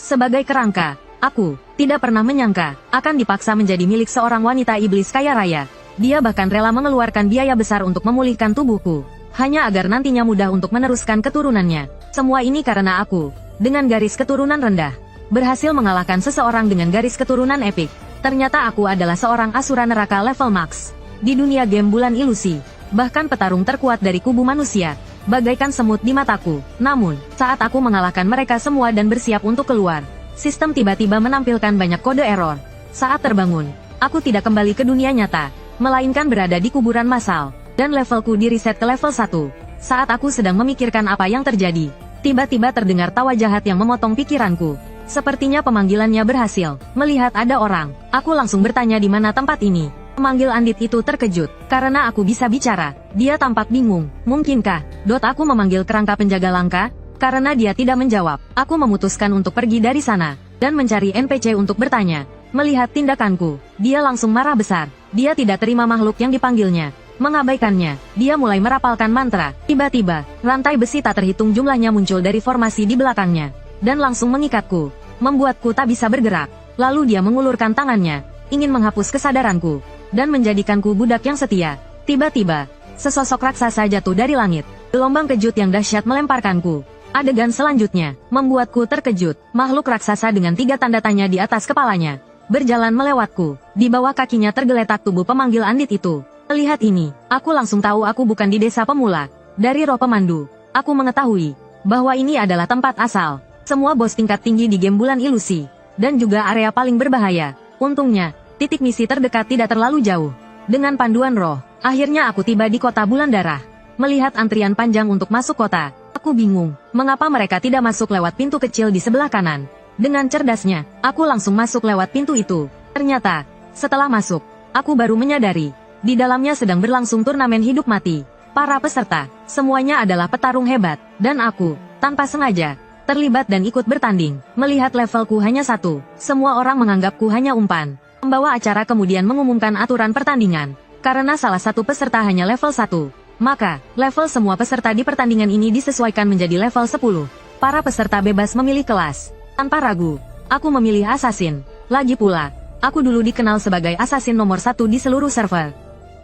Sebagai kerangka, aku tidak pernah menyangka akan dipaksa menjadi milik seorang wanita iblis kaya raya. Dia bahkan rela mengeluarkan biaya besar untuk memulihkan tubuhku, hanya agar nantinya mudah untuk meneruskan keturunannya. Semua ini karena aku, dengan garis keturunan rendah, berhasil mengalahkan seseorang dengan garis keturunan epik. Ternyata aku adalah seorang asura neraka level max. Di dunia game bulan ilusi, bahkan petarung terkuat dari kubu manusia, bagaikan semut di mataku. Namun, saat aku mengalahkan mereka semua dan bersiap untuk keluar, sistem tiba-tiba menampilkan banyak kode error. Saat terbangun, aku tidak kembali ke dunia nyata, melainkan berada di kuburan massal, dan levelku di reset ke level 1. Saat aku sedang memikirkan apa yang terjadi, tiba-tiba terdengar tawa jahat yang memotong pikiranku. Sepertinya pemanggilannya berhasil. Melihat ada orang, aku langsung bertanya di mana tempat ini. Pemanggil Andit itu terkejut, karena aku bisa bicara. Dia tampak bingung. Mungkinkah aku memanggil kerangka penjaga langka? Karena dia tidak menjawab, aku memutuskan untuk pergi dari sana, dan mencari NPC untuk bertanya. Melihat tindakanku, dia langsung marah besar. Dia tidak terima makhluk yang dipanggilnya. Mengabaikannya, dia mulai merapalkan mantra. Tiba-tiba, rantai besi tak terhitung jumlahnya muncul dari formasi di belakangnya, dan langsung mengikatku, membuatku tak bisa bergerak. Lalu dia mengulurkan tangannya, ingin menghapus kesadaranku, dan menjadikanku budak yang setia. Tiba-tiba, sesosok raksasa jatuh dari langit. Gelombang kejut yang dahsyat melemparkanku. Adegan selanjutnya, membuatku terkejut. Makhluk raksasa dengan 3 tanda tanya di atas kepalanya berjalan melewatku. Di bawah kakinya tergeletak tubuh pemanggil Andit itu. Melihat ini, aku langsung tahu aku bukan di desa pemula. Dari roh pemandu, aku mengetahui bahwa ini adalah tempat asal semua bos tingkat tinggi di game bulan ilusi, dan juga area paling berbahaya. Untungnya, titik misi terdekat tidak terlalu jauh. Dengan panduan roh, akhirnya aku tiba di kota Bulan Darah. Melihat antrian panjang untuk masuk kota, aku bingung, mengapa mereka tidak masuk lewat pintu kecil di sebelah kanan. Dengan cerdasnya, aku langsung masuk lewat pintu itu. Ternyata, setelah masuk, aku baru menyadari, di dalamnya sedang berlangsung turnamen hidup mati. Para peserta, semuanya adalah petarung hebat, dan aku, tanpa sengaja, terlibat dan ikut bertanding. Melihat levelku hanya 1, semua orang menganggapku hanya umpan. Pembawa acara kemudian mengumumkan aturan pertandingan. Karena salah satu peserta hanya level 1, maka, level semua peserta di pertandingan ini disesuaikan menjadi level 10. Para peserta bebas memilih kelas. Tanpa ragu, aku memilih assassin. Lagi pula, aku dulu dikenal sebagai assassin nomor 1 di seluruh server.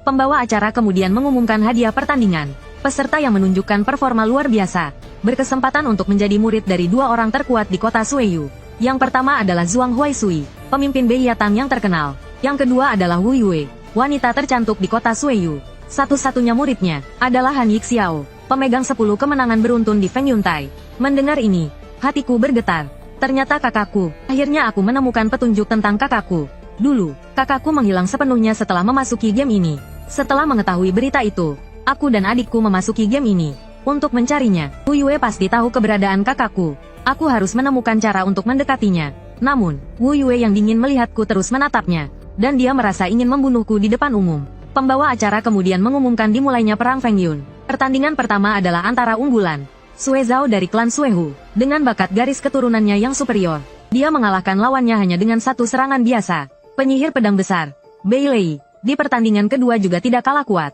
Pembawa acara kemudian mengumumkan hadiah pertandingan. Peserta yang menunjukkan performa luar biasa berkesempatan untuk menjadi murid dari 2 orang terkuat di kota Sueyu. Yang pertama adalah Zhuang Huaisui, pemimpin Beiyatang yang terkenal. Yang kedua adalah Wu Yue, wanita tercantik di kota Sueyu. Satu-satunya muridnya adalah Han Yixiao, pemegang 10 kemenangan beruntun di Feng Yuntai. Mendengar ini, hatiku bergetar. Ternyata kakakku. Akhirnya aku menemukan petunjuk tentang kakakku. Dulu, kakakku menghilang sepenuhnya setelah memasuki game ini. Setelah mengetahui berita itu, aku dan adikku memasuki game ini untuk mencarinya. Wu Yue pasti tahu keberadaan kakakku. Aku harus menemukan cara untuk mendekatinya. Namun, Wu Yue yang dingin melihatku terus menatapnya, dan dia merasa ingin membunuhku di depan umum. Pembawa acara kemudian mengumumkan dimulainya perang Feng Yun. Pertandingan pertama adalah antara unggulan Sue Zhao dari klan Suehu, dengan bakat garis keturunannya yang superior. Dia mengalahkan lawannya hanya dengan 1 serangan biasa. Penyihir pedang besar, Bei Lei, di pertandingan kedua juga tidak kalah kuat.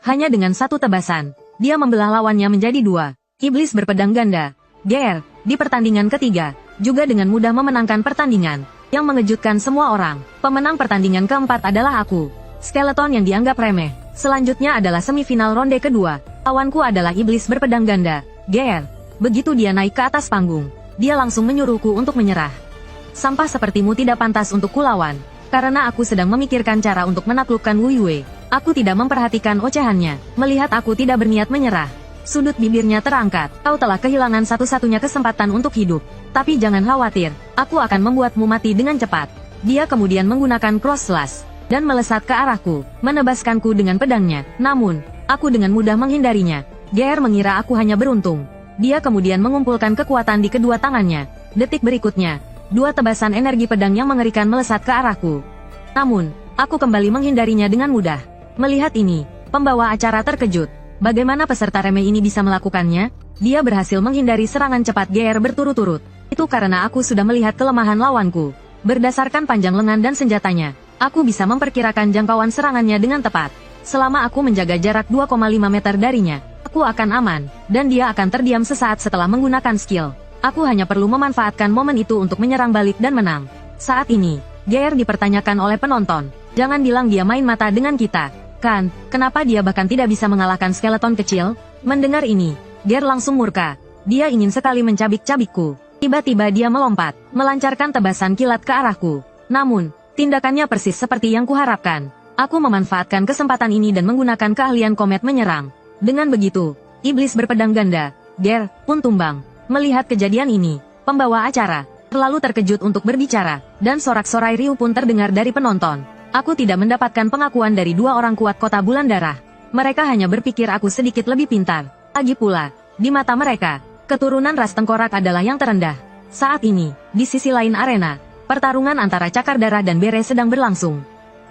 Hanya dengan 1 tebasan, dia membelah lawannya menjadi 2. Iblis berpedang ganda, GR, di pertandingan ketiga, juga dengan mudah memenangkan pertandingan. Yang mengejutkan semua orang, pemenang pertandingan keempat adalah aku, Skeleton yang dianggap remeh. Selanjutnya adalah semifinal ronde kedua. Lawanku adalah Iblis berpedang ganda, GR. Begitu dia naik ke atas panggung, dia langsung menyuruhku untuk menyerah. Sampah sepertimu tidak pantas untuk kulawan. Karena aku sedang memikirkan cara untuk menaklukkan Wu Yue, aku tidak memperhatikan ocehannya. Melihat aku tidak berniat menyerah, sudut bibirnya terangkat. Kau telah kehilangan satu-satunya kesempatan untuk hidup. Tapi jangan khawatir, aku akan membuatmu mati dengan cepat. Dia kemudian menggunakan cross slash dan melesat ke arahku, menebaskanku dengan pedangnya. Namun, aku dengan mudah menghindarinya. GR mengira aku hanya beruntung. Dia kemudian mengumpulkan kekuatan di kedua tangannya. Detik berikutnya, 2 tebasan energi pedang yang mengerikan melesat ke arahku. Namun, aku kembali menghindarinya dengan mudah. Melihat ini, pembawa acara terkejut. Bagaimana peserta remeh ini bisa melakukannya? Dia berhasil menghindari serangan cepat GR berturut-turut. Itu karena aku sudah melihat kelemahan lawanku. Berdasarkan panjang lengan dan senjatanya, aku bisa memperkirakan jangkauan serangannya dengan tepat. Selama aku menjaga jarak 2,5 meter darinya, aku akan aman, dan dia akan terdiam sesaat setelah menggunakan skill. Aku hanya perlu memanfaatkan momen itu untuk menyerang balik dan menang. Saat ini, GR dipertanyakan oleh penonton. Jangan bilang dia main mata dengan kita. Kan, kenapa dia bahkan tidak bisa mengalahkan skeleton kecil? Mendengar ini, GR langsung murka. Dia ingin sekali mencabik-cabikku. Tiba-tiba dia melompat, melancarkan tebasan kilat ke arahku. Namun, tindakannya persis seperti yang kuharapkan. Aku memanfaatkan kesempatan ini dan menggunakan keahlian komet menyerang. Dengan begitu, iblis berpedang ganda, GR, pun tumbang. Melihat kejadian ini, pembawa acara terlalu terkejut untuk berbicara, dan sorak-sorai riuh pun terdengar dari penonton. Aku tidak mendapatkan pengakuan dari dua orang kuat kota bulan darah. Mereka hanya berpikir aku sedikit lebih pintar. Lagi pula, di mata mereka, keturunan ras tengkorak adalah yang terendah. Saat ini, di sisi lain arena, pertarungan antara Cakar Darah dan Bere sedang berlangsung.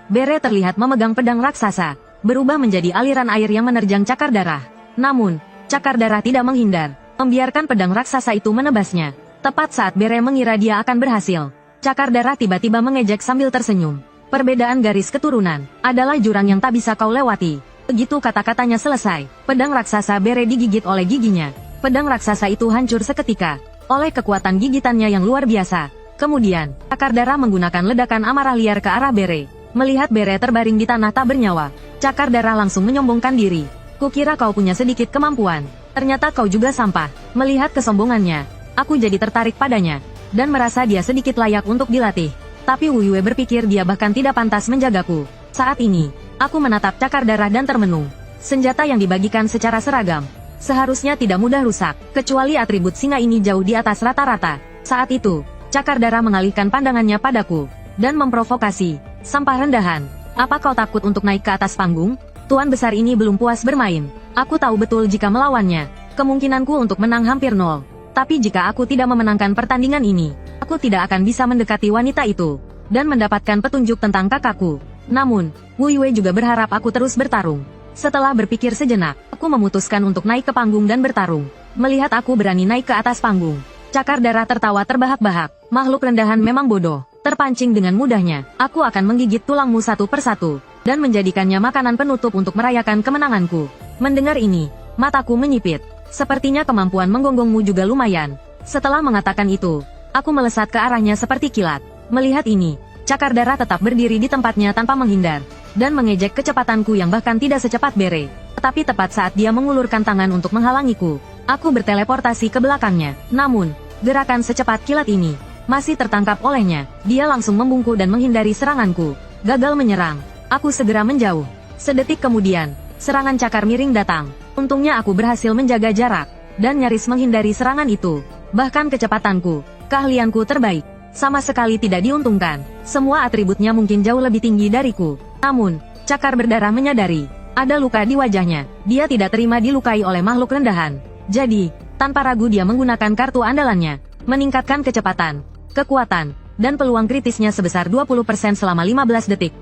Bere terlihat memegang pedang raksasa, berubah menjadi aliran air yang menerjang Cakar Darah. Namun, Cakar Darah tidak menghindar, membiarkan pedang raksasa itu menebasnya. Tepat saat Bere mengira dia akan berhasil, Cakar Darah tiba-tiba mengejek sambil tersenyum. Perbedaan garis keturunan adalah jurang yang tak bisa kau lewati. Begitu kata-katanya selesai, pedang raksasa Bere digigit oleh giginya. Pedang raksasa itu hancur seketika, oleh kekuatan gigitannya yang luar biasa. Kemudian, Cakar Darah menggunakan ledakan amarah liar ke arah Bere. Melihat Bere terbaring di tanah tak bernyawa, Cakar Darah langsung menyombongkan diri. Kukira kau punya sedikit kemampuan, ternyata kau juga sampah. Melihat kesombongannya, aku jadi tertarik padanya, dan merasa dia sedikit layak untuk dilatih. Tapi Wu Yue berpikir dia bahkan tidak pantas menjagaku. Saat ini, aku menatap Cakar Darah dan termenung. Senjata yang dibagikan secara seragam seharusnya tidak mudah rusak, kecuali atribut singa ini jauh di atas rata-rata. Saat itu, Cakar Darah mengalihkan pandangannya padaku, dan memprovokasi, sampah rendahan. Apa kau takut untuk naik ke atas panggung? Tuan besar ini belum puas bermain. Aku tahu betul jika melawannya, kemungkinanku untuk menang hampir nol. Tapi jika aku tidak memenangkan pertandingan ini, aku tidak akan bisa mendekati wanita itu, dan mendapatkan petunjuk tentang kakakku. Namun, Wu Yue juga berharap aku terus bertarung. Setelah berpikir sejenak, aku memutuskan untuk naik ke panggung dan bertarung. Melihat aku berani naik ke atas panggung, Cakar Darah tertawa terbahak-bahak. Makhluk rendahan memang bodoh. Terpancing dengan mudahnya, aku akan menggigit tulangmu satu persatu, dan menjadikannya makanan penutup untuk merayakan kemenanganku. Mendengar ini, mataku menyipit. Sepertinya kemampuan menggonggongmu juga lumayan. Setelah mengatakan itu, aku melesat ke arahnya seperti kilat. Melihat ini, Cakar Darah tetap berdiri di tempatnya tanpa menghindar, dan mengejek kecepatanku yang bahkan tidak secepat Bere. Tetapi tepat saat dia mengulurkan tangan untuk menghalangiku, aku berteleportasi ke belakangnya. Namun, gerakan secepat kilat ini masih tertangkap olehnya. Dia langsung membungkuk dan menghindari seranganku. Gagal menyerang, aku segera menjauh. Sedetik kemudian, serangan cakar miring datang. Untungnya aku berhasil menjaga jarak, dan nyaris menghindari serangan itu. Bahkan kecepatanku, keahlianku terbaik, sama sekali tidak diuntungkan. Semua atributnya mungkin jauh lebih tinggi dariku. Namun, Cakar Berdarah menyadari, ada luka di wajahnya. Dia tidak terima dilukai oleh makhluk rendahan. Jadi, tanpa ragu dia menggunakan kartu andalannya, meningkatkan kecepatan, kekuatan, dan peluang kritisnya sebesar 20% selama 15 detik.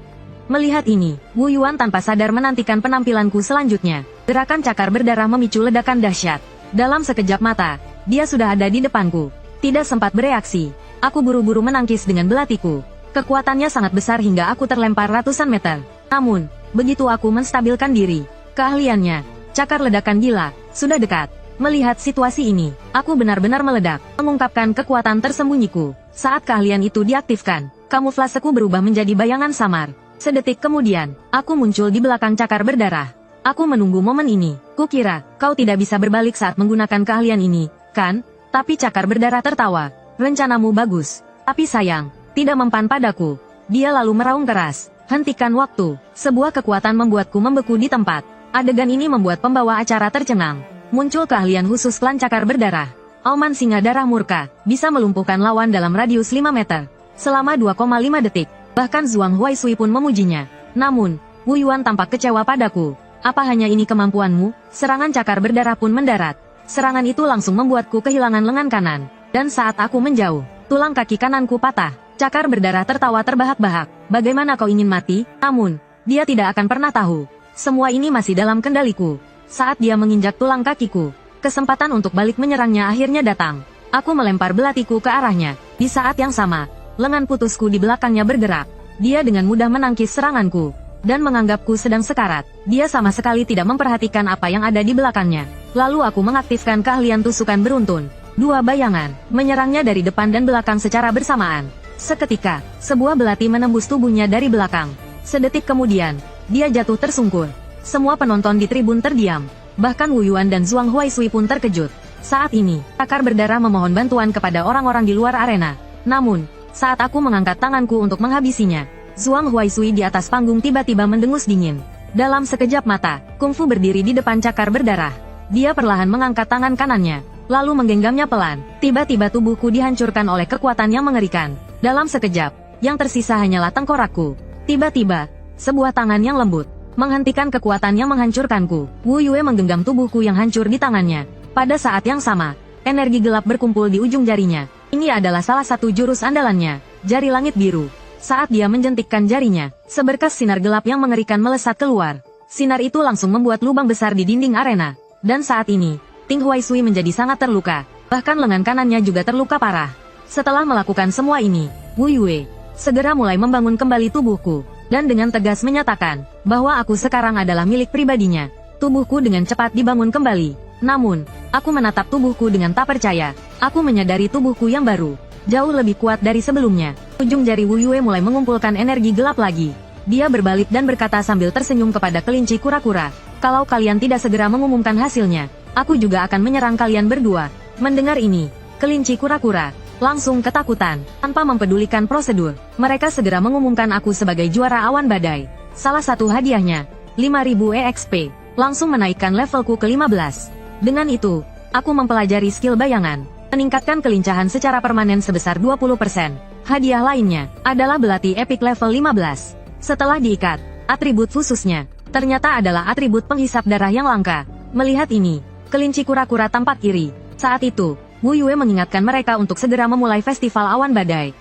Melihat ini, Wu Yuan tanpa sadar menantikan penampilanku selanjutnya. Gerakan Cakar Berdarah memicu ledakan dahsyat. Dalam sekejap mata, dia sudah ada di depanku. Tidak sempat bereaksi. Aku buru-buru menangkis dengan belatiku. Kekuatannya sangat besar hingga aku terlempar ratusan meter. Namun, begitu aku menstabilkan diri, keahliannya, cakar ledakan gila, sudah dekat. Melihat situasi ini, aku benar-benar meledak, mengungkapkan kekuatan tersembunyiku. Saat keahlian itu diaktifkan, kamuflaseku berubah menjadi bayangan samar. Sedetik kemudian, aku muncul di belakang Cakar Berdarah. Aku menunggu momen ini. Kukira, kau tidak bisa berbalik saat menggunakan keahlian ini, kan? Tapi Cakar Berdarah tertawa. Rencanamu bagus, tapi sayang, tidak mempan padaku. Dia lalu meraung keras. Hentikan waktu. Sebuah kekuatan membuatku membeku di tempat. Adegan ini membuat pembawa acara tercengang. Muncul keahlian khusus klan Cakar Berdarah. Auman Singa Darah Murka, bisa melumpuhkan lawan dalam radius 5 meter. Selama 2,5 detik. Bahkan Zhuang Huaisui pun memujinya. Namun, Wu Yuan tampak kecewa padaku. Apa hanya ini kemampuanmu? Serangan Cakar Berdarah pun mendarat. Serangan itu langsung membuatku kehilangan lengan kanan. Dan saat aku menjauh, tulang kaki kananku patah. Cakar Berdarah tertawa terbahak-bahak. Bagaimana kau ingin mati? Namun, dia tidak akan pernah tahu. Semua ini masih dalam kendaliku. Saat dia menginjak tulang kakiku, kesempatan untuk balik menyerangnya akhirnya datang. Aku melempar belatiku ke arahnya. Di saat yang sama, lengan putusku di belakangnya bergerak. Dia dengan mudah menangkis seranganku, dan menganggapku sedang sekarat. Dia sama sekali tidak memperhatikan apa yang ada di belakangnya. Lalu aku mengaktifkan keahlian tusukan beruntun. Dua bayangan menyerangnya dari depan dan belakang secara bersamaan. Seketika, sebuah belati menembus tubuhnya dari belakang. Sedetik kemudian, dia jatuh tersungkur. Semua penonton di tribun terdiam. Bahkan Wu Yuan dan Zhuang Huaisui pun terkejut. Saat ini, Akar berdarah memohon bantuan kepada orang-orang di luar arena. Namun, saat aku mengangkat tanganku untuk menghabisinya, Zhuang Huaisui di atas panggung tiba-tiba mendengus dingin. Dalam sekejap mata, Kungfu berdiri di depan Cakar berdarah. Dia perlahan mengangkat tangan kanannya, lalu menggenggamnya pelan. Tiba-tiba tubuhku dihancurkan oleh kekuatan yang mengerikan. Dalam sekejap, yang tersisa hanyalah tengkorakku. Tiba-tiba, sebuah tangan yang lembut menghentikan kekuatan yang menghancurkanku. Wu Yue menggenggam tubuhku yang hancur di tangannya. Pada saat yang sama, energi gelap berkumpul di ujung jarinya. Ini adalah salah satu jurus andalannya, jari langit biru. Saat dia menjentikkan jarinya, seberkas sinar gelap yang mengerikan melesat keluar. Sinar itu langsung membuat lubang besar di dinding arena. Dan saat ini, Ting Huaisui menjadi sangat terluka. Bahkan lengan kanannya juga terluka parah. Setelah melakukan semua ini, Wu Yue segera mulai membangun kembali tubuhku. Dan dengan tegas menyatakan bahwa aku sekarang adalah milik pribadinya. Tubuhku dengan cepat dibangun kembali. Namun, aku menatap tubuhku dengan tak percaya. Aku menyadari tubuhku yang baru jauh lebih kuat dari sebelumnya. Ujung jari Wu Yue mulai mengumpulkan energi gelap lagi. Dia berbalik dan berkata sambil tersenyum kepada kelinci kura-kura, "Kalau kalian tidak segera mengumumkan hasilnya, aku juga akan menyerang kalian berdua." Mendengar ini, kelinci kura-kura langsung ketakutan. Tanpa mempedulikan prosedur, mereka segera mengumumkan aku sebagai juara awan badai. Salah satu hadiahnya, 5000 EXP, langsung menaikkan levelku ke 15. Dengan itu, aku mempelajari skill bayangan, meningkatkan kelincahan secara permanen sebesar 20%. Hadiah lainnya adalah belati epic level 15. Setelah diikat, atribut khususnya ternyata adalah atribut penghisap darah yang langka. Melihat ini, kelinci kura-kura tampak iri. Saat itu, Wu Yue mengingatkan mereka untuk segera memulai festival awan badai.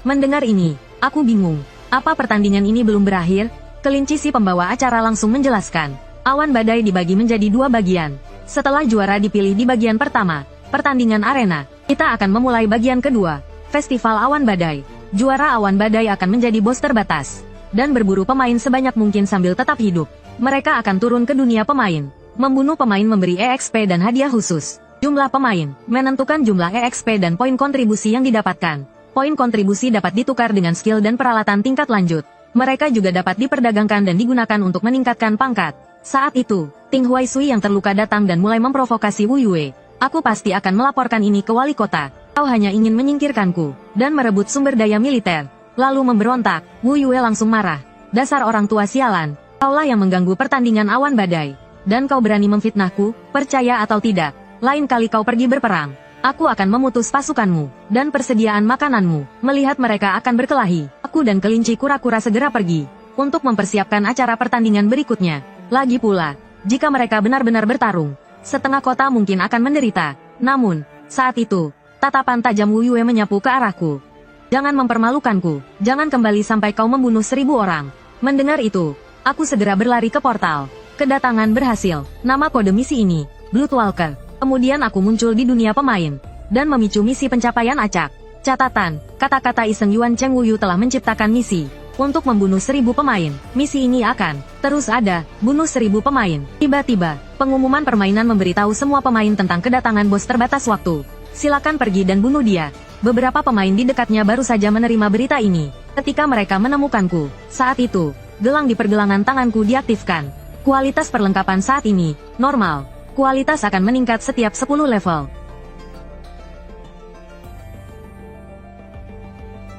Mendengar ini, aku bingung. Apa pertandingan ini belum berakhir? Kelinci si pembawa acara langsung menjelaskan. Awan badai dibagi menjadi dua bagian. Setelah juara dipilih di bagian pertama, pertandingan arena, kita akan memulai bagian kedua, festival awan badai. Juara awan badai akan menjadi bos terbatas, dan berburu pemain sebanyak mungkin sambil tetap hidup. Mereka akan turun ke dunia pemain, membunuh pemain memberi EXP dan hadiah khusus. Jumlah pemain, menentukan jumlah EXP dan poin kontribusi yang didapatkan. Poin kontribusi dapat ditukar dengan skill dan peralatan tingkat lanjut. Mereka juga dapat diperdagangkan dan digunakan untuk meningkatkan pangkat. Saat itu, Ting Huaisui yang terluka datang dan mulai memprovokasi Wu Yue. "Aku pasti akan melaporkan ini ke wali kota. Kau hanya ingin menyingkirkanku dan merebut sumber daya militer." Lalu memberontak. Wu Yue langsung marah. "Dasar orang tua sialan, kaulah yang mengganggu pertandingan awan badai. Dan kau berani memfitnahku, percaya atau tidak, lain kali kau pergi berperang. Aku akan memutus pasukanmu dan persediaan makananmu." Melihat mereka akan berkelahi, aku dan kelinci kura-kura segera pergi untuk mempersiapkan acara pertandingan berikutnya. Lagi pula, jika mereka benar-benar bertarung, setengah kota mungkin akan menderita. Namun, saat itu, tatapan tajam Wu Yue menyapu ke arahku. "Jangan mempermalukanku, jangan kembali sampai kau membunuh 1000 orang." Mendengar itu, aku segera berlari ke portal. Kedatangan berhasil. Nama kode misi ini, Bloodwalker. Kemudian aku muncul di dunia pemain, dan memicu misi pencapaian acak. Catatan, kata-kata iseng Yuan Cheng Wu Yu telah menciptakan misi untuk membunuh 1000 pemain. Misi ini akan terus ada, bunuh 1000 pemain. Tiba-tiba, pengumuman permainan memberitahu semua pemain tentang kedatangan bos terbatas waktu. "Silakan pergi dan bunuh dia." Beberapa pemain di dekatnya baru saja menerima berita ini. Ketika mereka menemukanku, saat itu, gelang di pergelangan tanganku diaktifkan. Kualitas perlengkapan saat ini, normal. Kualitas akan meningkat setiap 10 level.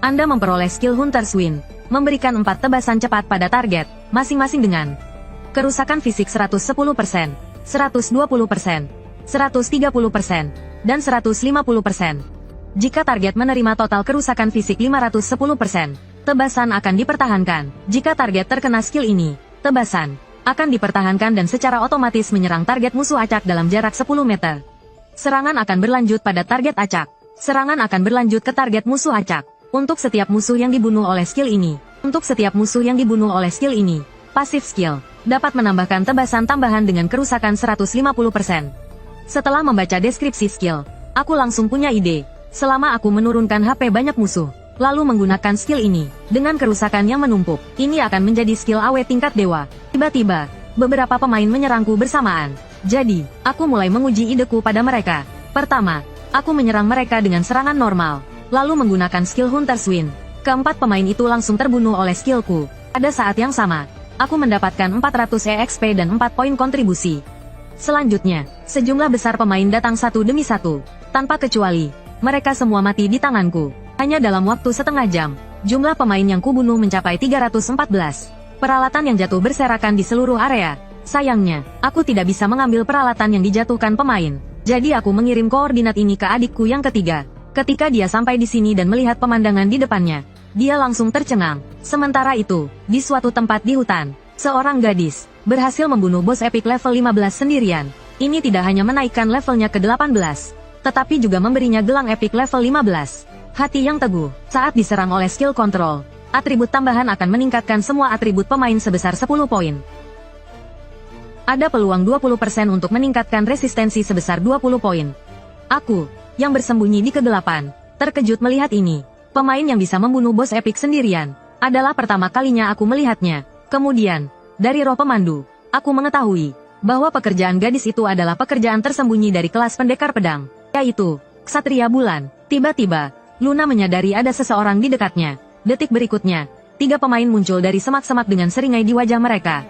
Anda memperoleh skill Hunter's Wind, memberikan 4 tebasan cepat pada target, masing-masing dengan kerusakan fisik 110%, 120%, 130%, dan 150%. Jika target menerima total kerusakan fisik 510%, tebasan akan dipertahankan. Jika target terkena skill ini, tebasan akan dipertahankan dan secara otomatis menyerang target musuh acak dalam jarak 10 meter. Serangan akan berlanjut pada target acak. Serangan akan berlanjut ke target musuh acak. Untuk setiap musuh yang dibunuh oleh skill ini, pasif skill dapat menambahkan tebasan tambahan dengan kerusakan 150%. Setelah membaca deskripsi skill, aku langsung punya ide. Selama aku menurunkan HP banyak musuh, lalu menggunakan skill ini, dengan kerusakan yang menumpuk, ini akan menjadi skill AW tingkat dewa. Tiba-tiba, beberapa pemain menyerangku bersamaan. Jadi, aku mulai menguji ideku pada mereka. Pertama, Aku menyerang mereka dengan serangan normal, lalu menggunakan skill Hunter's Wind. Keempat pemain itu langsung terbunuh oleh skillku. Pada saat yang sama, aku mendapatkan 400 EXP dan 4 poin kontribusi. Selanjutnya, sejumlah besar pemain datang satu demi satu. Tanpa kecuali, mereka semua mati di tanganku. Hanya dalam waktu setengah jam, jumlah pemain yang kubunuh mencapai 314. Peralatan yang jatuh berserakan di seluruh area. Sayangnya, aku tidak bisa mengambil peralatan yang dijatuhkan pemain. Jadi aku mengirim koordinat ini ke adikku yang ketiga. Ketika dia sampai di sini dan melihat pemandangan di depannya, dia langsung tercengang. Sementara itu, di suatu tempat di hutan, seorang gadis berhasil membunuh bos epic level 15 sendirian. Ini tidak hanya menaikkan levelnya ke 18, tetapi juga memberinya gelang epic level 15. Hati yang teguh, saat diserang oleh skill control, atribut tambahan akan meningkatkan semua atribut pemain sebesar 10 poin. Ada peluang 20% untuk meningkatkan resistensi sebesar 20 poin. Aku, yang bersembunyi di kegelapan, terkejut melihat ini. Pemain yang bisa membunuh bos epic sendirian, adalah pertama kalinya aku melihatnya. Kemudian, dari roh pemandu, aku mengetahui bahwa pekerjaan gadis itu adalah pekerjaan tersembunyi dari kelas pendekar pedang, yaitu Ksatria Bulan. Tiba-tiba, Luna menyadari ada seseorang di dekatnya. Detik berikutnya, 3 pemain muncul dari semak-semak dengan seringai di wajah mereka.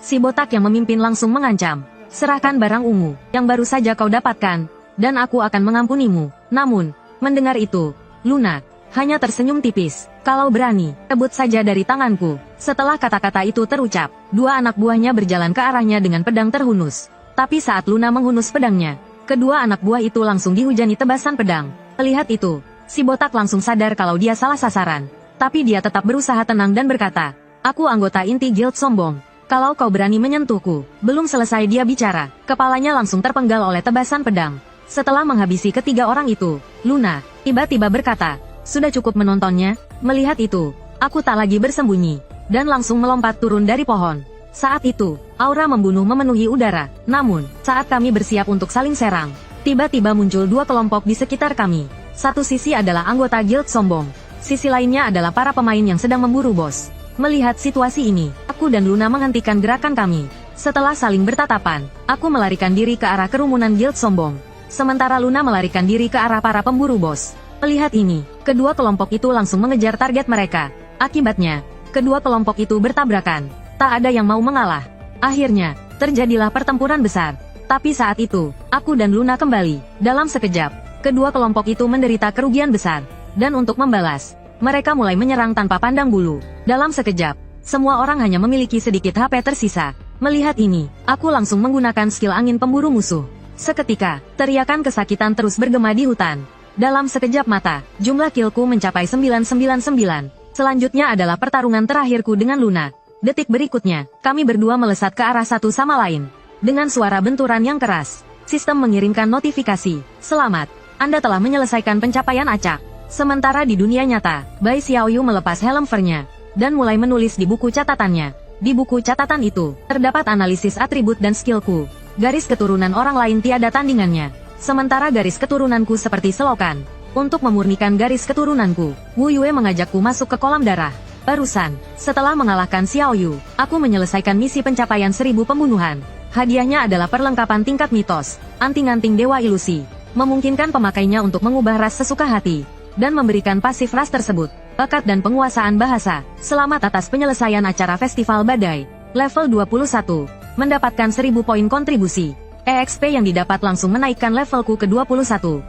Si botak yang memimpin langsung mengancam, "Serahkan barang ungu yang baru saja kau dapatkan, dan aku akan mengampunimu." Namun, mendengar itu, Luna hanya tersenyum tipis. "Kalau berani, rebut saja dari tanganku." Setelah kata-kata itu terucap, 2 anak buahnya berjalan ke arahnya dengan pedang terhunus. Tapi saat Luna menghunus pedangnya, kedua anak buah itu langsung dihujani tebasan pedang. Melihat itu, si botak langsung sadar kalau dia salah sasaran. Tapi dia tetap berusaha tenang dan berkata, "Aku anggota inti guild sombong. Kalau kau berani menyentuhku." Belum selesai dia bicara, kepalanya langsung terpenggal oleh tebasan pedang. Setelah menghabisi ketiga orang itu, Luna tiba-tiba berkata, "Sudah cukup menontonnya." Melihat itu, aku tak lagi bersembunyi, dan langsung melompat turun dari pohon. Saat itu, aura membunuh memenuhi udara. Namun, saat kami bersiap untuk saling serang, tiba-tiba muncul 2 kelompok di sekitar kami. Satu sisi adalah anggota guild sombong, sisi lainnya adalah para pemain yang sedang memburu bos. Melihat situasi ini, aku dan Luna menghentikan gerakan kami. Setelah saling bertatapan, aku melarikan diri ke arah kerumunan guild sombong, sementara Luna melarikan diri ke arah para pemburu bos. Melihat ini, kedua kelompok itu langsung mengejar target mereka. Akibatnya, kedua kelompok itu bertabrakan. Tak ada yang mau mengalah. Akhirnya, terjadilah pertempuran besar. Tapi saat itu, aku dan Luna kembali. Dalam sekejap, kedua kelompok itu menderita kerugian besar. Dan untuk membalas, mereka mulai menyerang tanpa pandang bulu. Dalam sekejap, semua orang hanya memiliki sedikit HP tersisa. Melihat ini, aku langsung menggunakan skill angin pemburu musuh. Seketika, teriakan kesakitan terus bergema di hutan. Dalam sekejap mata, jumlah killku mencapai 999. Selanjutnya adalah pertarungan terakhirku dengan Luna. Detik berikutnya, kami berdua melesat ke arah satu sama lain. Dengan suara benturan yang keras, sistem mengirimkan notifikasi. "Selamat, Anda telah menyelesaikan pencapaian acak." Sementara di dunia nyata, Bai Xiaoyu melepas helm furnya dan mulai menulis di buku catatannya. Di buku catatan itu, terdapat analisis atribut dan skillku. Garis keturunan orang lain tiada tandingannya. Sementara garis keturunanku seperti selokan. Untuk memurnikan garis keturunanku, Wu Yue mengajakku masuk ke kolam darah. Barusan, setelah mengalahkan Xiao Yu, aku menyelesaikan misi pencapaian 1000 pembunuhan. Hadiahnya adalah perlengkapan tingkat mitos, anting-anting dewa ilusi, memungkinkan pemakainya untuk mengubah ras sesuka hati, dan memberikan pasif ras tersebut, bakat dan penguasaan bahasa. Selamat atas penyelesaian acara Festival Badai. Level 21, mendapatkan 1000 poin kontribusi. EXP yang didapat langsung menaikkan levelku ke 21.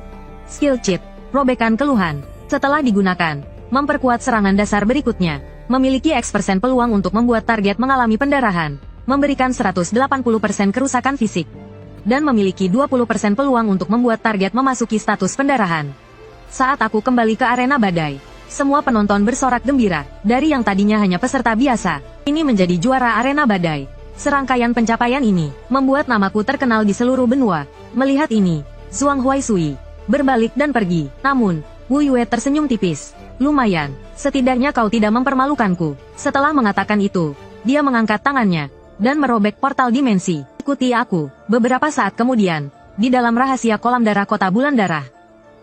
Skill cheat, robekan keluhan. Setelah digunakan, memperkuat serangan dasar berikutnya. Memiliki X% peluang untuk membuat target mengalami pendarahan. Memberikan 180% kerusakan fisik. Dan memiliki 20% peluang untuk membuat target memasuki status pendarahan. Saat aku kembali ke arena badai, semua penonton bersorak gembira. Dari yang tadinya hanya peserta biasa, ini menjadi juara arena badai. Serangkaian pencapaian ini membuat namaku terkenal di seluruh benua. Melihat ini, Zhuang Huaisui berbalik dan pergi. Namun, Wu Yue tersenyum tipis. "Lumayan, setidaknya kau tidak mempermalukanku." Setelah mengatakan itu, dia mengangkat tangannya dan merobek portal dimensi. "Ikuti aku." Beberapa saat kemudian, di dalam rahasia kolam darah kota bulan darah,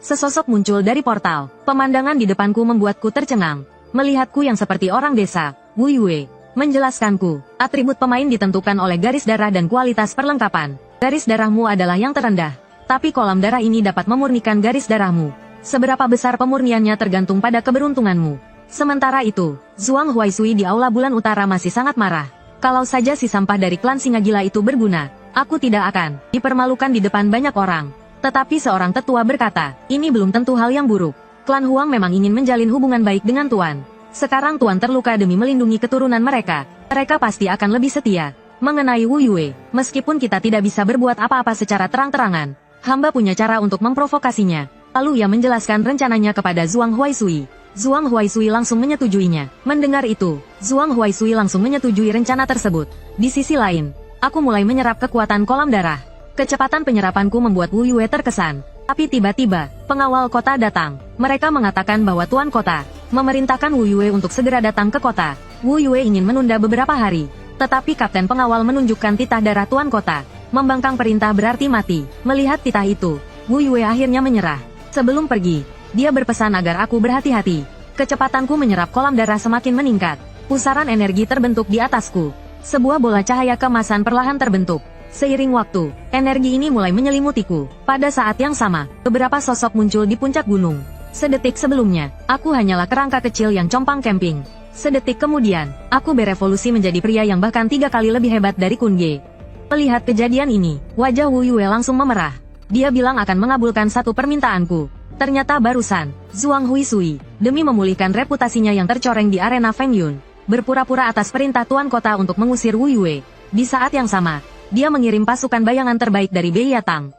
sesosok muncul dari portal. Pemandangan di depanku membuatku tercengang. Melihatku yang seperti orang desa, Wu Yue menjelaskanku, atribut pemain ditentukan oleh garis darah dan kualitas perlengkapan. Garis darahmu adalah yang terendah, Tapi kolam darah ini dapat memurnikan garis darahmu. Seberapa besar pemurniannya tergantung pada keberuntunganmu. Sementara itu, Zhuang Huaisui di Aula Bulan Utara masih sangat marah. Kalau saja si sampah dari klan singa gila itu berguna, aku tidak akan dipermalukan di depan banyak orang. Tetapi seorang tetua berkata, ini belum tentu hal yang buruk. Klan Huang memang ingin menjalin hubungan baik dengan Tuan. Sekarang Tuan terluka demi melindungi keturunan mereka. Mereka pasti akan lebih setia. Mengenai Wu Yue, meskipun kita tidak bisa berbuat apa-apa secara terang-terangan, hamba punya cara untuk memprovokasinya. Lalu ia menjelaskan rencananya kepada Zhuang Huaisui. Zhuang Huaisui langsung menyetujuinya. Mendengar itu, Zhuang Huaisui langsung menyetujui rencana tersebut. Di sisi lain, aku mulai menyerap kekuatan kolam darah. Kecepatan penyerapanku membuat Wu Yue terkesan. Tapi tiba-tiba, pengawal kota datang. Mereka mengatakan bahwa Tuan Kota memerintahkan Wu Yue untuk segera datang ke kota. Wu Yue ingin menunda beberapa hari. Tetapi kapten pengawal menunjukkan titah darah Tuan Kota. Membangkang perintah berarti mati. Melihat titah itu, Wu Yue akhirnya menyerah. Sebelum pergi, dia berpesan agar aku berhati-hati. Kecepatanku menyerap kolam darah semakin meningkat. Pusaran energi terbentuk di atasku. Sebuah bola cahaya keemasan perlahan terbentuk. Seiring waktu, energi ini mulai menyelimutiku. Pada saat yang sama, beberapa sosok muncul di puncak gunung. Sedetik sebelumnya, aku hanyalah kerangka kecil yang compang camping. Sedetik kemudian, aku berevolusi menjadi pria yang bahkan 3 kali lebih hebat dari Kun Ge. Melihat kejadian ini, wajah Wu Yue langsung memerah. Dia bilang akan mengabulkan satu permintaanku. Ternyata barusan, Zhuang Huisui, demi memulihkan reputasinya yang tercoreng di arena Feng Yun, berpura-pura atas perintah Tuan Kota untuk mengusir Wu Yue. Di saat yang sama, dia mengirim pasukan bayangan terbaik dari Bei Yatang.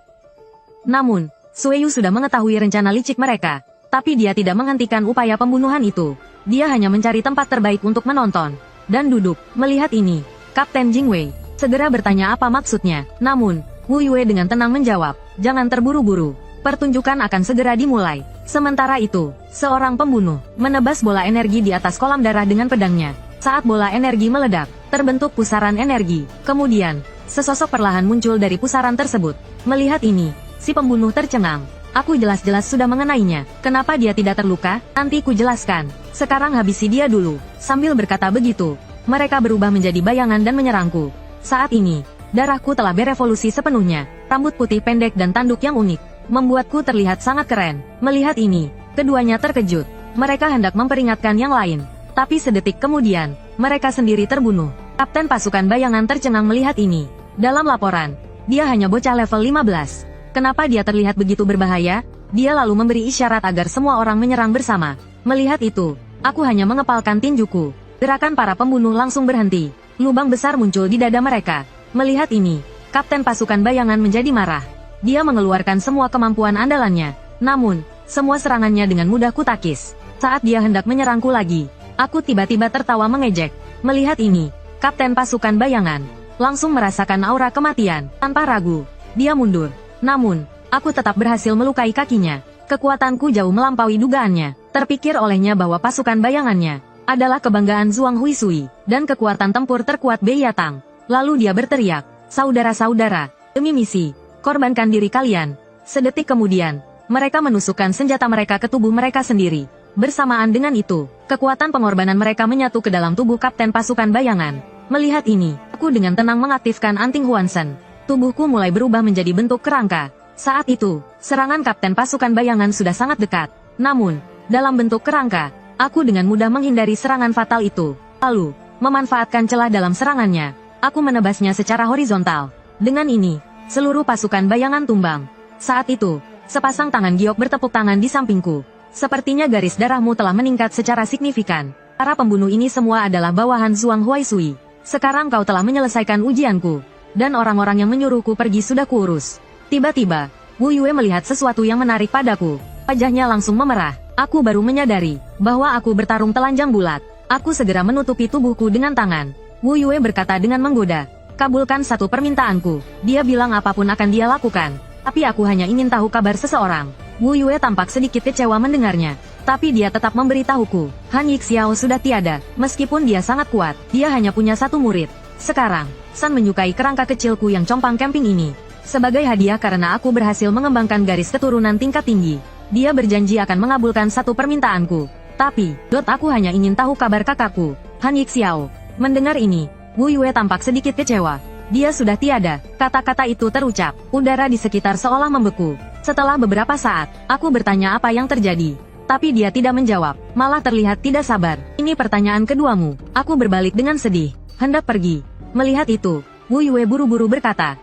Namun, Sueyu sudah mengetahui rencana licik mereka, tapi dia tidak menghentikan upaya pembunuhan itu. Dia hanya mencari tempat terbaik untuk menonton dan duduk. Melihat ini, Kapten Jingwei segera bertanya apa maksudnya. Namun, Wu Yue dengan tenang menjawab, jangan terburu-buru. Pertunjukan akan segera dimulai. Sementara itu, seorang pembunuh menebas bola energi di atas kolam darah dengan pedangnya. Saat bola energi meledak, terbentuk pusaran energi. Kemudian, sesosok perlahan muncul dari pusaran tersebut. Melihat ini, si pembunuh tercengang. Aku jelas-jelas sudah mengenainya. Kenapa dia tidak terluka? Nanti ku jelaskan. Sekarang habisi dia dulu. Sambil berkata begitu, mereka berubah menjadi bayangan dan menyerangku. Saat ini, darahku telah berevolusi sepenuhnya. Rambut putih pendek dan tanduk yang unik membuatku terlihat sangat keren. Melihat ini, keduanya terkejut. Mereka hendak memperingatkan yang lain. Tapi sedetik kemudian, mereka sendiri terbunuh. Kapten pasukan bayangan tercengang melihat ini. Dalam laporan, dia hanya bocah level 15. Kenapa dia terlihat begitu berbahaya? Dia lalu memberi isyarat agar semua orang menyerang bersama. Melihat itu, aku hanya mengepalkan tinjuku. Gerakan para pembunuh langsung berhenti. Lubang besar muncul di dada mereka. Melihat ini, kapten pasukan bayangan menjadi marah. Dia mengeluarkan semua kemampuan andalannya. Namun, semua serangannya dengan mudah kutakis. Saat dia hendak menyerangku lagi, aku tiba-tiba tertawa mengejek. Melihat ini, kapten pasukan bayangan langsung merasakan aura kematian. Tanpa ragu, dia mundur. Namun, aku tetap berhasil melukai kakinya. Kekuatanku jauh melampaui dugaannya. Terpikir olehnya bahwa pasukan bayangannya adalah kebanggaan Zhuang Huisui dan kekuatan tempur terkuat Bei Yatang. Lalu dia berteriak, saudara-saudara, demi misi, korbankan diri kalian. Sedetik kemudian, mereka menusukkan senjata mereka ke tubuh mereka sendiri. Bersamaan dengan itu, kekuatan pengorbanan mereka menyatu ke dalam tubuh kapten pasukan bayangan. Melihat ini, aku dengan tenang mengaktifkan Anting Huansen. Tubuhku mulai berubah menjadi bentuk kerangka. Saat itu, serangan kapten pasukan bayangan sudah sangat dekat. Namun, dalam bentuk kerangka, aku dengan mudah menghindari serangan fatal itu. Lalu, memanfaatkan celah dalam serangannya, aku menebasnya secara horizontal. Dengan ini, seluruh pasukan bayangan tumbang. Saat itu, sepasang tangan giok bertepuk tangan di sampingku. Sepertinya garis darahmu telah meningkat secara signifikan. Para pembunuh ini semua adalah bawahan Zhuang Huaisui. Sekarang kau telah menyelesaikan ujianku. Dan orang-orang yang menyuruhku pergi sudah kuurus. Tiba-tiba, Wu Yue melihat sesuatu yang menarik padaku. Wajahnya langsung memerah. Aku baru menyadari bahwa aku bertarung telanjang bulat. Aku segera menutupi tubuhku dengan tangan. Wu Yue berkata dengan menggoda, kabulkan satu permintaanku. Dia bilang apapun akan dia lakukan. Tapi aku hanya ingin tahu kabar seseorang. Wu Yue tampak sedikit kecewa mendengarnya. Tapi dia tetap memberitahuku, Han Yixiao sudah tiada. Meskipun dia sangat kuat, dia hanya punya satu murid. Sekarang, San menyukai kerangka kecilku yang compang camping ini. Sebagai hadiah karena aku berhasil mengembangkan garis keturunan tingkat tinggi, dia berjanji akan mengabulkan satu permintaanku. Tapi, aku hanya ingin tahu kabar kakakku, Han Yixiao. Mendengar ini, Wu Yue tampak sedikit kecewa. Dia sudah tiada. Kata-kata itu terucap. Udara di sekitar seolah membeku. Setelah beberapa saat, aku bertanya apa yang terjadi. Tapi dia tidak menjawab, malah terlihat tidak sabar. Ini pertanyaan keduamu. Aku berbalik dengan sedih. Hendak pergi. Melihat itu, Wu Yue buru-buru berkata.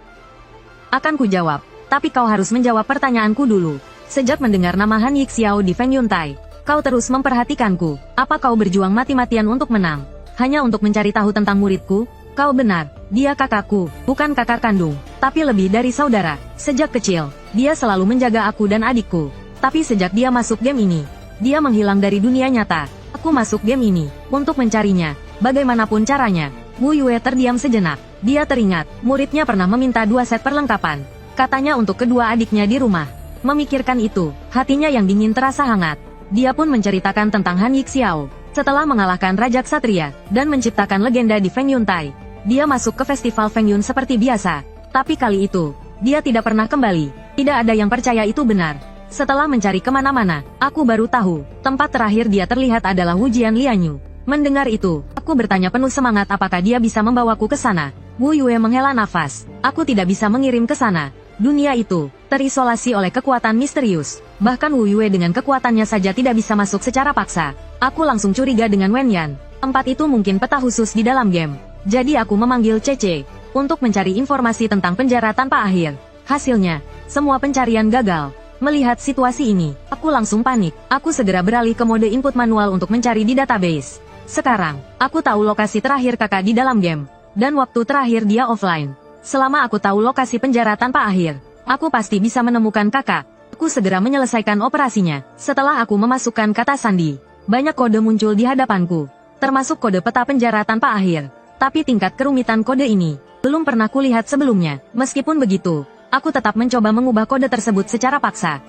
Akan ku jawab. Tapi kau harus menjawab pertanyaanku dulu. Sejak mendengar nama Han Yixiao di Feng Yuntai, kau terus memperhatikanku. Apa kau berjuang mati-matian untuk menang? Hanya untuk mencari tahu tentang muridku? Kau benar, dia kakakku, bukan kakak kandung, tapi lebih dari saudara. Sejak kecil, dia selalu menjaga aku dan adikku. Tapi sejak dia masuk game ini, dia menghilang dari dunia nyata. Aku masuk game ini, untuk mencarinya, bagaimanapun caranya. Wu Yue terdiam sejenak. Dia teringat, muridnya pernah meminta 2 set perlengkapan. Katanya untuk kedua adiknya di rumah. Memikirkan itu, hatinya yang dingin terasa hangat. Dia pun menceritakan tentang Han Yixiao. Setelah mengalahkan Raja Ksatria, dan menciptakan legenda di Feng Yuntai, dia masuk ke festival Feng Yun seperti biasa. Tapi kali itu, dia tidak pernah kembali. Tidak ada yang percaya itu benar. Setelah mencari kemana-mana, aku baru tahu, tempat terakhir dia terlihat adalah Wujian Lianyu. Mendengar itu, aku bertanya penuh semangat apakah dia bisa membawaku ke sana. Wu Yue menghela nafas. Aku tidak bisa mengirim ke sana. Dunia itu, terisolasi oleh kekuatan misterius. Bahkan Wu Yue dengan kekuatannya saja tidak bisa masuk secara paksa. Aku langsung curiga dengan Wen Yan. Tempat itu mungkin peta khusus di dalam game. Jadi aku memanggil Cece untuk mencari informasi tentang penjara tanpa akhir. Hasilnya, semua pencarian gagal. Melihat situasi ini, aku langsung panik. Aku segera beralih ke mode input manual untuk mencari di database. Sekarang, aku tahu lokasi terakhir kakak di dalam game. Dan waktu terakhir dia offline. Selama aku tahu lokasi penjara tanpa akhir, aku pasti bisa menemukan kakak. Aku segera menyelesaikan operasinya. Setelah aku memasukkan kata sandi, banyak kode muncul di hadapanku, termasuk kode peta penjara tanpa akhir. Tapi tingkat kerumitan kode ini, belum pernah kulihat sebelumnya. Meskipun begitu, aku tetap mencoba mengubah kode tersebut secara paksa.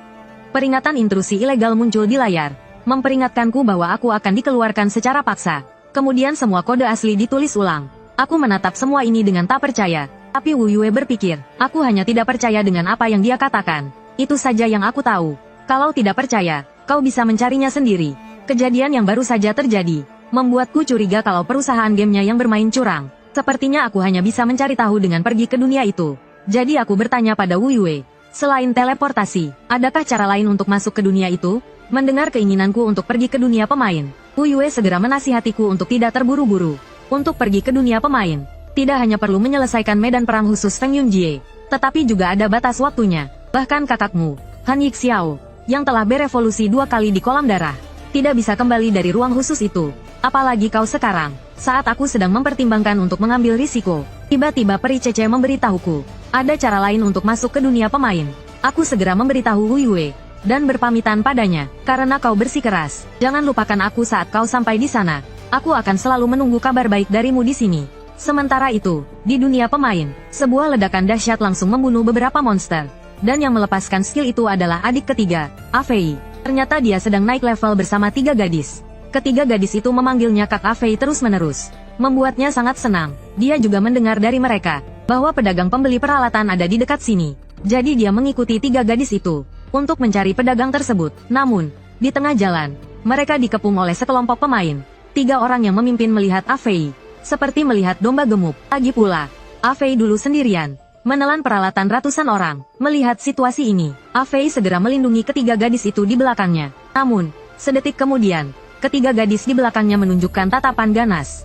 Peringatan intrusi ilegal muncul di layar, memperingatkanku bahwa aku akan dikeluarkan secara paksa. Kemudian semua kode asli ditulis ulang. Aku menatap semua ini dengan tak percaya. Tapi Wu Yue berpikir, aku hanya tidak percaya dengan apa yang dia katakan. Itu saja yang aku tahu. Kalau tidak percaya, kau bisa mencarinya sendiri. Kejadian yang baru saja terjadi, membuatku curiga kalau perusahaan gamenya yang bermain curang. Sepertinya aku hanya bisa mencari tahu dengan pergi ke dunia itu. Jadi aku bertanya pada Wu Yue, selain teleportasi, adakah cara lain untuk masuk ke dunia itu? Mendengar keinginanku untuk pergi ke dunia pemain, Wu Yue segera menasihatiku untuk tidak terburu-buru. Untuk pergi ke dunia pemain, tidak hanya perlu menyelesaikan medan perang khusus Feng Yunjie, tetapi juga ada batas waktunya. Bahkan kakakmu, Han Yixiao, yang telah berevolusi 2 kali di kolam darah, tidak bisa kembali dari ruang khusus itu. Apalagi kau sekarang, saat aku sedang mempertimbangkan untuk mengambil risiko. Tiba-tiba Peri Cece memberitahuku, ada cara lain untuk masuk ke dunia pemain. Aku segera memberitahu Wu Yue, dan berpamitan padanya, karena kau bersikeras. Jangan lupakan aku saat kau sampai di sana. Aku akan selalu menunggu kabar baik darimu di sini. Sementara itu, di dunia pemain, sebuah ledakan dahsyat langsung membunuh beberapa monster. Dan yang melepaskan skill itu adalah adik ketiga, Afei. Ternyata dia sedang naik level bersama 3 gadis. Ketiga gadis itu memanggilnya Kak Afei terus-menerus. Membuatnya sangat senang. Dia juga mendengar dari mereka, bahwa pedagang pembeli peralatan ada di dekat sini. Jadi dia mengikuti 3 gadis itu, untuk mencari pedagang tersebut. Namun, di tengah jalan, mereka dikepung oleh sekelompok pemain. 3 orang yang memimpin melihat Afei, seperti melihat domba gemuk. Lagi pula, Afei dulu sendirian, menelan peralatan ratusan orang. Melihat situasi ini, Afei segera melindungi ketiga gadis itu di belakangnya. Namun, sedetik kemudian, ketiga gadis di belakangnya menunjukkan tatapan ganas.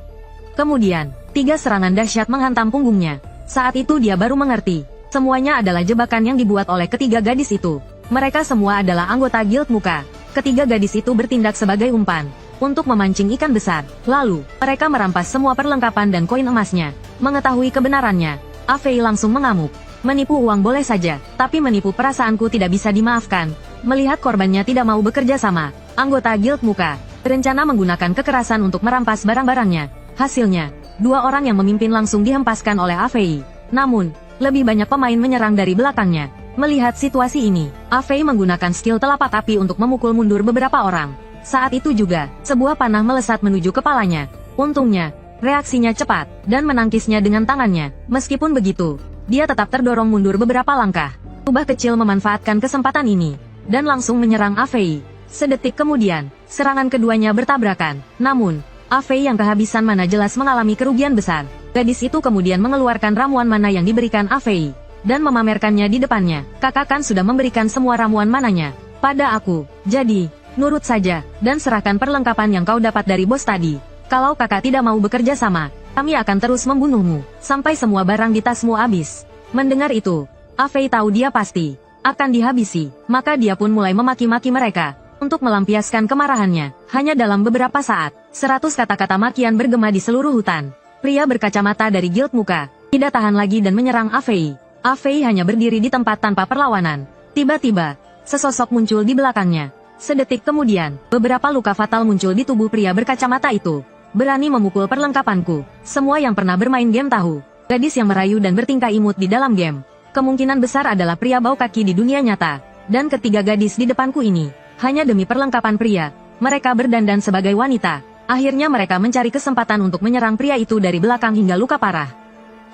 Kemudian, 3 serangan dahsyat menghantam punggungnya. Saat itu dia baru mengerti, semuanya adalah jebakan yang dibuat oleh ketiga gadis itu. Mereka semua adalah anggota Guild Muka. Ketiga gadis itu bertindak sebagai umpan untuk memancing ikan besar. Lalu, mereka merampas semua perlengkapan dan koin emasnya. Mengetahui kebenarannya, Afei langsung mengamuk. Menipu uang boleh saja, tapi menipu perasaanku tidak bisa dimaafkan. Melihat korbannya tidak mau bekerja sama, anggota Guild Muka berencana menggunakan kekerasan untuk merampas barang-barangnya. Hasilnya, 2 orang yang memimpin langsung dihempaskan oleh Afei. Namun, lebih banyak pemain menyerang dari belakangnya. Melihat situasi ini, Afei menggunakan skill telapak api untuk memukul mundur beberapa orang. Saat itu juga, sebuah panah melesat menuju kepalanya. Untungnya, reaksinya cepat, dan menangkisnya dengan tangannya. Meskipun begitu, dia tetap terdorong mundur beberapa langkah. Ubah kecil memanfaatkan kesempatan ini, dan langsung menyerang Afei. Sedetik kemudian, serangan keduanya bertabrakan. Namun, Afei yang kehabisan mana jelas mengalami kerugian besar. Gadis itu kemudian mengeluarkan ramuan mana yang diberikan Afei, dan memamerkannya di depannya. Kakak kan sudah memberikan semua ramuan mananya pada aku. Jadi, nurut saja, dan serahkan perlengkapan yang kau dapat dari bos tadi. Kalau kakak tidak mau bekerja sama, kami akan terus membunuhmu, sampai semua barang di tasmu habis. Mendengar itu, Afei tahu dia pasti akan dihabisi, maka dia pun mulai memaki-maki mereka. Untuk melampiaskan kemarahannya, hanya dalam beberapa saat, 100 kata-kata makian bergema di seluruh hutan. Pria berkacamata dari Guild Muka tidak tahan lagi dan menyerang Afei. Afei hanya berdiri di tempat tanpa perlawanan. Tiba-tiba, sesosok muncul di belakangnya. Sedetik kemudian, beberapa luka fatal muncul di tubuh pria berkacamata itu. Berani memukul perlengkapanku. Semua yang pernah bermain game tahu, gadis yang merayu dan bertingkah imut di dalam game kemungkinan besar adalah pria bau kaki di dunia nyata. Dan ketiga gadis di depanku ini, hanya demi perlengkapan pria, mereka berdandan sebagai wanita. Akhirnya mereka mencari kesempatan untuk menyerang pria itu dari belakang hingga luka parah.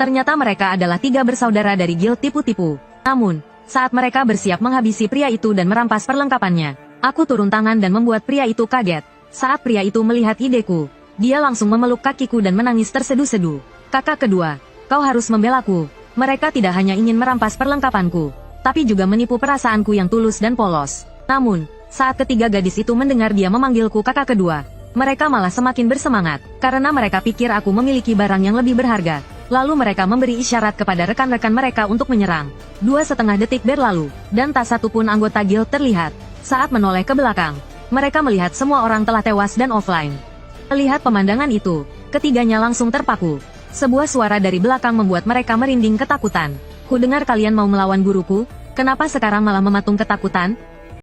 Ternyata mereka adalah 3 bersaudara dari Guild Tipu-Tipu. Namun, saat mereka bersiap menghabisi pria itu dan merampas perlengkapannya, aku turun tangan dan membuat pria itu kaget. Saat pria itu melihat ideku, dia langsung memeluk kakiku dan menangis terseduh-seduh. Kakak kedua, kau harus membelaku. Mereka tidak hanya ingin merampas perlengkapanku, tapi juga menipu perasaanku yang tulus dan polos. Namun, saat ketiga gadis itu mendengar dia memanggilku kakak kedua, mereka malah semakin bersemangat, karena mereka pikir aku memiliki barang yang lebih berharga. Lalu mereka memberi isyarat kepada rekan-rekan mereka untuk menyerang. 2,5 detik berlalu, dan tak satu pun anggota guild terlihat. Saat menoleh ke belakang, mereka melihat semua orang telah tewas dan offline. Melihat pemandangan itu, ketiganya langsung terpaku. Sebuah suara dari belakang membuat mereka merinding ketakutan. Ku dengar kalian mau melawan guruku, kenapa sekarang malah mematung ketakutan?